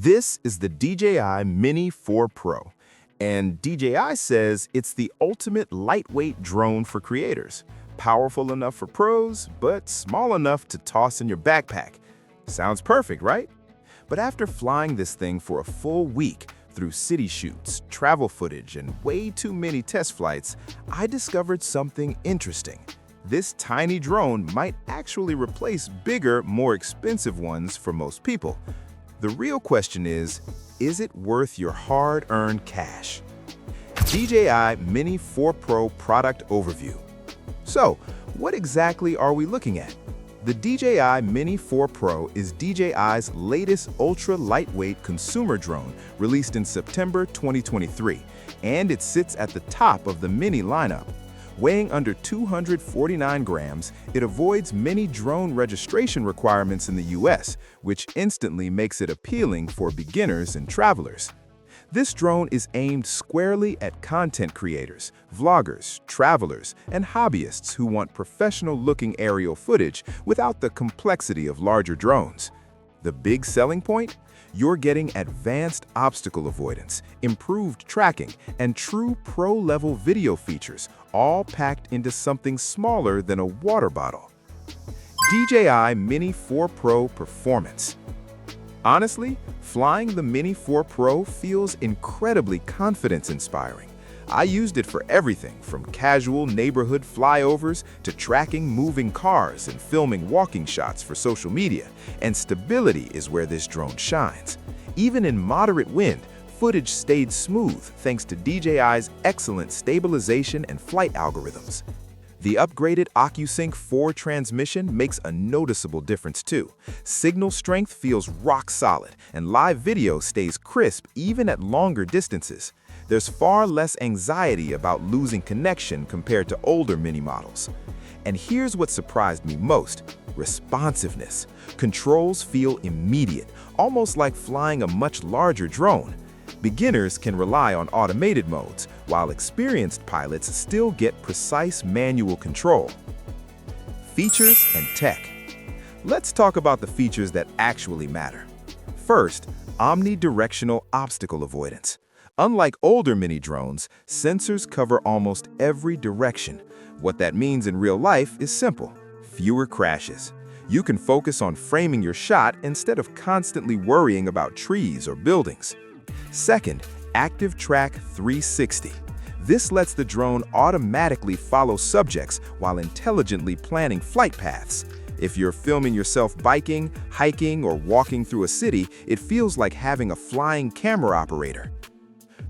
This is the DJI Mini 4 Pro, and DJI says it's the ultimate lightweight drone for creators. Powerful enough for pros, but small enough to toss in your backpack. Sounds perfect, right? But after flying this thing for a full week through city shoots, travel footage, and way too many test flights, I discovered something interesting. This tiny drone might actually replace bigger, more expensive ones for most people. The real question is it worth your hard-earned cash? DJI Mini 4 Pro product overview. So, what exactly are we looking at? The DJI Mini 4 Pro is DJI's latest ultra-lightweight consumer drone released in September 2023, and it sits at the top of the Mini lineup. Weighing under 249 grams, it avoids many drone registration requirements in the US, which instantly makes it appealing for beginners and travelers. This drone is aimed squarely at content creators, vloggers, travelers, and hobbyists who want professional-looking aerial footage without the complexity of larger drones. The big selling point? You're getting advanced obstacle avoidance, improved tracking, and true pro-level video features, all packed into something smaller than a water bottle. DJI Mini 4 Pro Performance. Honestly, flying the Mini 4 Pro feels incredibly confidence-inspiring. I used it for everything from casual neighborhood flyovers to tracking moving cars and filming walking shots for social media, and stability is where this drone shines. Even in moderate wind, footage stayed smooth thanks to DJI's excellent stabilization and flight algorithms. The upgraded OcuSync 4 transmission makes a noticeable difference too. Signal strength feels rock solid, and live video stays crisp even at longer distances. There's far less anxiety about losing connection compared to older Mini models. And here's what surprised me most: responsiveness. Controls feel immediate, almost like flying a much larger drone. Beginners can rely on automated modes, while experienced pilots still get precise manual control. Features and tech. Let's talk about the features that actually matter. First, omnidirectional obstacle avoidance. Unlike older Mini drones, sensors cover almost every direction. What that means in real life is simple: fewer crashes. You can focus on framing your shot instead of constantly worrying about trees or buildings. Second, ActiveTrack 360. This lets the drone automatically follow subjects while intelligently planning flight paths. If you're filming yourself biking, hiking, or walking through a city, it feels like having a flying camera operator.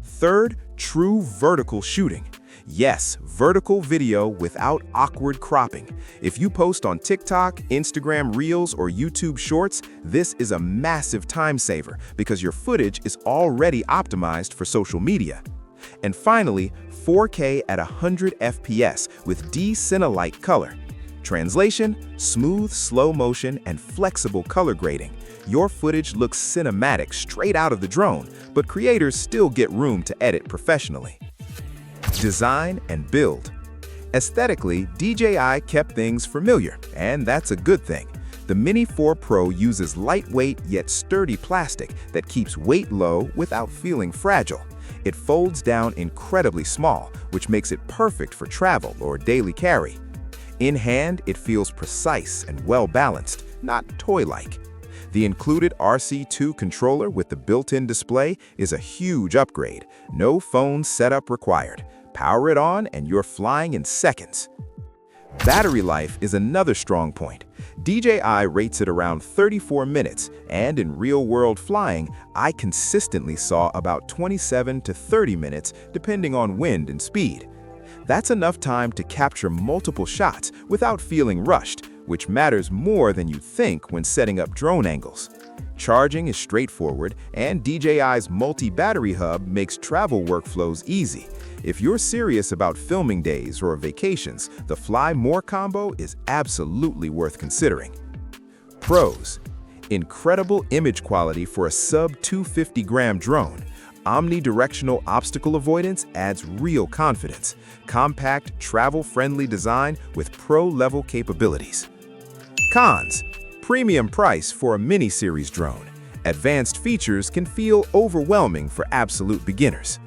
Third, true vertical shooting. Yes, vertical video without awkward cropping. If you post on TikTok, Instagram Reels, or YouTube Shorts, this is a massive time saver because your footage is already optimized for social media. And finally, 4K at 100 FPS with D-Cinelite color. Translation: smooth, slow motion, and flexible color grading. Your footage looks cinematic straight out of the drone, but creators still get room to edit professionally. Design and build. Aesthetically, DJI kept things familiar, and that's a good thing. The Mini 4 Pro uses lightweight yet sturdy plastic that keeps weight low without feeling fragile. It folds down incredibly small, which makes it perfect for travel or daily carry. In hand, it feels precise and well-balanced, not toy-like. The included RC2 controller with the built-in display is a huge upgrade. No phone setup required. Power it on and you're flying in seconds. Battery life is another strong point. DJI rates it around 34 minutes, and in real-world flying, I consistently saw about 27 to 30 minutes depending on wind and speed. That's enough time to capture multiple shots without feeling rushed, which matters more than you think when setting up drone angles. Charging is straightforward, and DJI's multi-battery hub makes travel workflows easy. If you're serious about filming days or vacations, the Fly More combo is absolutely worth considering. Pros: incredible image quality for a sub-250-gram drone. Omnidirectional obstacle avoidance adds real confidence. Compact, travel-friendly design with pro-level capabilities. Cons: premium price for a mini-series drone. Advanced features can feel overwhelming for absolute beginners.